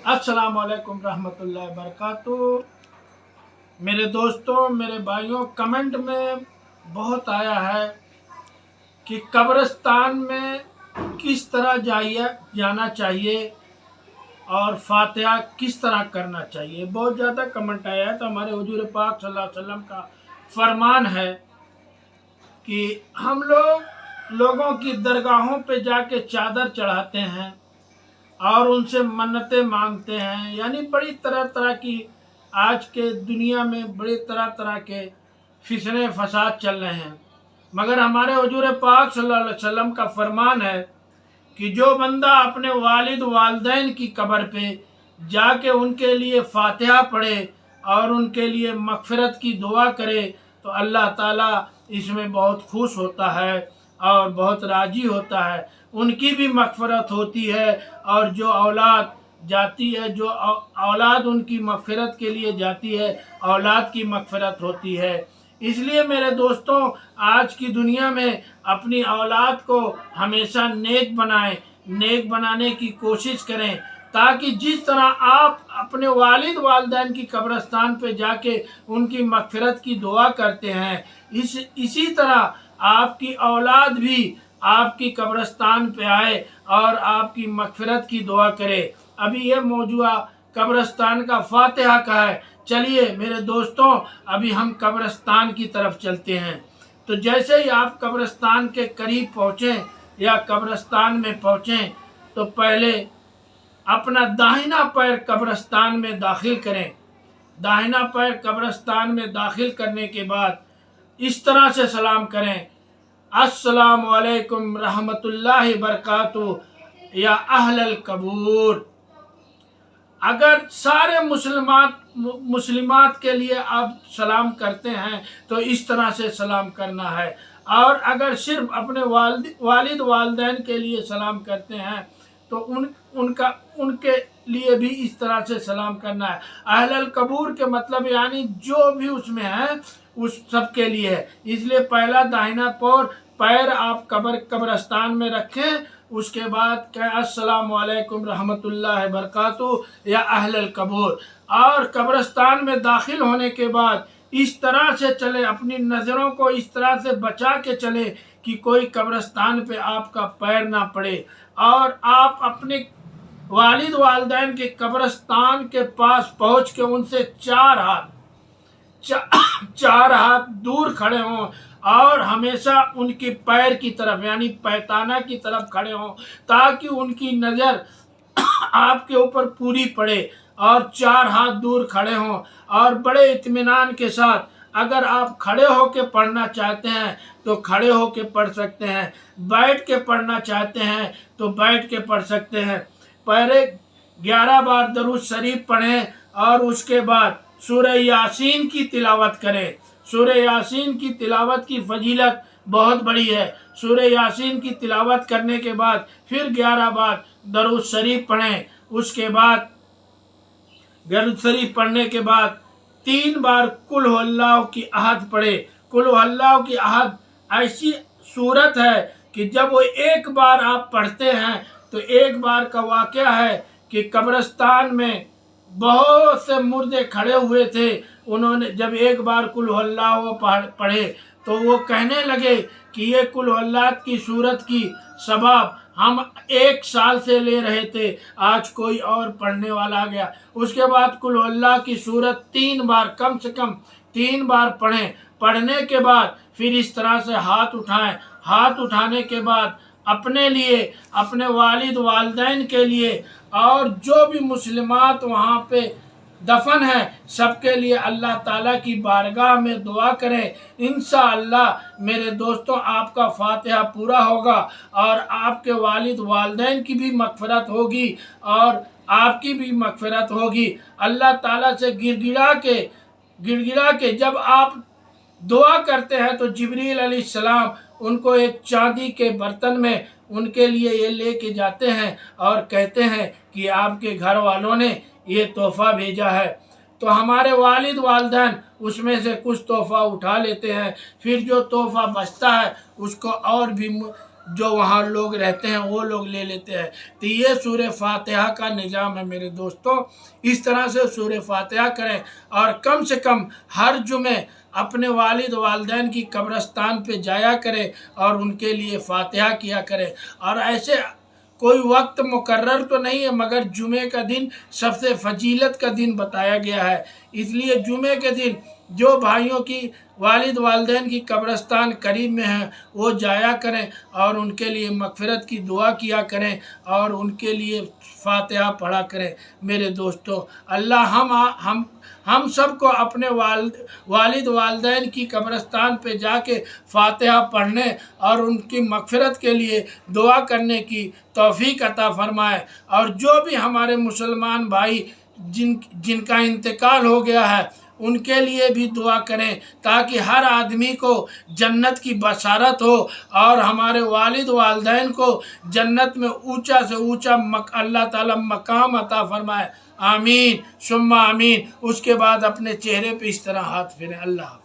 अस्सलाम वालेकुम रहमतुल्लाहि वबरकातुहू। मेरे दोस्तों, मेरे भाइयों, कमेंट में बहुत आया है कि कब्रिस्तान में किस तरह जाना चाहिए और फातिहा किस तरह करना चाहिए। बहुत ज़्यादा कमेंट आया है। तो हमारे हुजूर पाक सल्लल्लाहु अलैहि वसल्लम का फरमान है कि हम लोगों की दरगाहों पे जाके चादर चढ़ाते हैं और उनसे मन्नतें मांगते हैं। यानी बड़ी तरह तरह की आज के दुनिया में बड़ी तरह तरह के फिसने फसाद चल रहे हैं, मगर हमारे हुजूर पाक सल्लल्लाहु अलैहि वसल्लम का फरमान है कि जो बंदा अपने वालिद वालदैन की कब्र पे जाके उनके लिए फातिहा पढ़े और उनके लिए मगफिरत की दुआ करे तो अल्लाह ताला इसमें बहुत खुश होता है और बहुत राजी होता है। उनकी भी मगफिरत होती है और जो औलाद जाती है, जो औलाद उनकी मगफिरत के लिए जाती है, औलाद की मगफिरत होती है। इसलिए मेरे दोस्तों, आज की दुनिया में अपनी औलाद को हमेशा नेक बनाएं, नेक बनाने की कोशिश करें, ताकि जिस तरह आप अपने वालिद वालदैन की कब्रिस्तान पे जाके उनकी मगफिरत की दुआ करते हैं, इसी तरह आपकी औलाद भी आपकी कब्रिस्तान पे आए और आपकी मगफिरत की दुआ करे। अभी ये मौजूदा कब्रिस्तान का फातिहा का है। चलिए मेरे दोस्तों, अभी हम कब्रिस्तान की तरफ चलते हैं। तो जैसे ही आप कब्रिस्तान के करीब पहुँचें या कब्रिस्तान में पहुँचें तो पहले अपना दाहिना पैर कब्रिस्तान में दाखिल करें। दाहिना पैर कब्रिस्तान में दाखिल करने के बाद इस तरह से सलाम करें, अस्सलाम वालेकुम रहमतुल्लाहि बरकातुहू या अहलल कबूर। अगर सारे मुस्लिमात के लिए आप सलाम करते हैं तो इस तरह से सलाम करना है, और अगर सिर्फ अपने वालिद वालदैन के लिए सलाम करते हैं तो उनके लिए भी इस तरह से सलाम करना है। अहलल कबूर के मतलब यानी जो भी उसमें है उस सब के लिए है। इसलिए पहला दाहिना पैर आप कब्रिस्तान में रखें, उसके बाद कहें अस्सलाम वालेकुम रहमतुल्लाहि बरकातुहू या अहलल कबूर। और कब्रिस्तान में दाखिल होने के बाद इस तरह से चले, अपनी नज़रों को इस तरह से बचा के चले कि कोई कब्रिस्तान पे आपका पैर ना पड़े, और आप अपने वालिद वालदैन के कब्रिस्तान के पास पहुँच के उनसे चार हाथ दूर खड़े हों और हमेशा उनके पैर की तरफ यानी पैताना की तरफ खड़े हों, ताकि उनकी नज़र आपके ऊपर पूरी पड़े, और चार हाथ दूर खड़े हों। और बड़े इत्मीनान के साथ अगर आप खड़े होके पढ़ना चाहते हैं तो खड़े होके पढ़ सकते हैं, बैठ के पढ़ना चाहते हैं तो बैठ के पढ़ सकते हैं। पहले 11 बार दरूद शरीफ पढ़ें और उसके बाद सूरह यासीन की तिलावत करें। सूरह यासीन की तिलावत की फजीलत बहुत बड़ी है। सूरह यासीन की तिलावत करने के बाद फिर 11 बार दरूद शरीफ पढ़ें। उसके बाद दरूद शरीफ पढ़ने के बाद 3 बार कुल हुवल्लाहु की अहद पढ़े। कुल हुवल्लाहु की अहद ऐसी सूरत है कि जब वो एक बार आप पढ़ते हैं तो एक बार का वाक़या है कि कब्रिस्तान में बहुत से मुर्दे खड़े हुए थे। उन्होंने जब एक बार कुल हुवल्लाहु पढ़े तो वो कहने लगे कि ये कुल हुवल्लाह की सूरत की सवाब हम 1 साल से ले रहे थे, आज कोई और पढ़ने वाला आ गया। उसके बाद कुल हुवल्लाह की सूरत 3 बार, कम से कम 3 बार पढ़ें। पढ़ने के बाद फिर इस तरह से हाथ उठाएं। हाथ उठाने के बाद अपने लिए, अपने वालिद वालदैन के लिए और जो भी मुस्लिमात वहाँ पे दफन है सबके लिए अल्लाह ताला की बारगाह में दुआ करें। इंशाअल्लाह मेरे दोस्तों, आपका फातिहा पूरा होगा और आपके वालिद वालदैन की भी मगफिरत होगी और आपकी भी मगफिरत होगी। अल्लाह ताला से गिड़गिड़ा के जब आप दुआ करते हैं तो जिब्रील अलैहिस्सलाम उनको एक चांदी के बर्तन में उनके लिए ये लेके जाते हैं और कहते हैं कि आपके घर वालों ने ये तोहफ़ा भेजा है। तो हमारे वालिद वालदैन उसमें से कुछ तोहफ़ा उठा लेते हैं, फिर जो तोहफ़ा बचता है उसको और भी جو وہاں لوگ رہتے ہیں وہ لوگ لے لیتے ہیں۔ تو یہ سورہ فاتحہ کا نظام ہے میرے دوستوں۔ اس طرح سے سورہ فاتحہ کریں اور کم سے کم ہر جمعے اپنے والد والدین کی قبرستان پہ جایا کرے اور ان کے لیے فاتحہ کیا کرے۔ اور ایسے کوئی وقت مقرر تو نہیں ہے، مگر جمعے کا دن سب سے فضیلت کا دن بتایا گیا ہے۔ اس لیے جمعے کے دن جو بھائیوں کی والد والدین کی قبرستان قریب میں ہیں وہ جایا کریں اور ان کے لیے مغفرت کی دعا کیا کریں اور ان کے لیے فاتحہ پڑھا کریں۔ میرے دوستوں، اللہ ہم سب کو اپنے والد والدین کی قبرستان پہ جا کے فاتحہ پڑھنے اور ان کی مغفرت کے لیے دعا کرنے کی توفیق عطا فرمائے۔ اور جو بھی ہمارے مسلمان بھائی جن کا انتقال ہو گیا ہے ان کے لیے بھی دعا کریں، تاکہ ہر آدمی کو جنت کی بشارت ہو اور ہمارے والد والدین کو جنت میں اونچا سے اونچا اللہ تعالیٰ مقام عطا فرمائے۔ آمین ثم آمین۔ اس کے بعد اپنے چہرے پہ اس طرح ہاتھ پھیریں۔ اللہ حافظ۔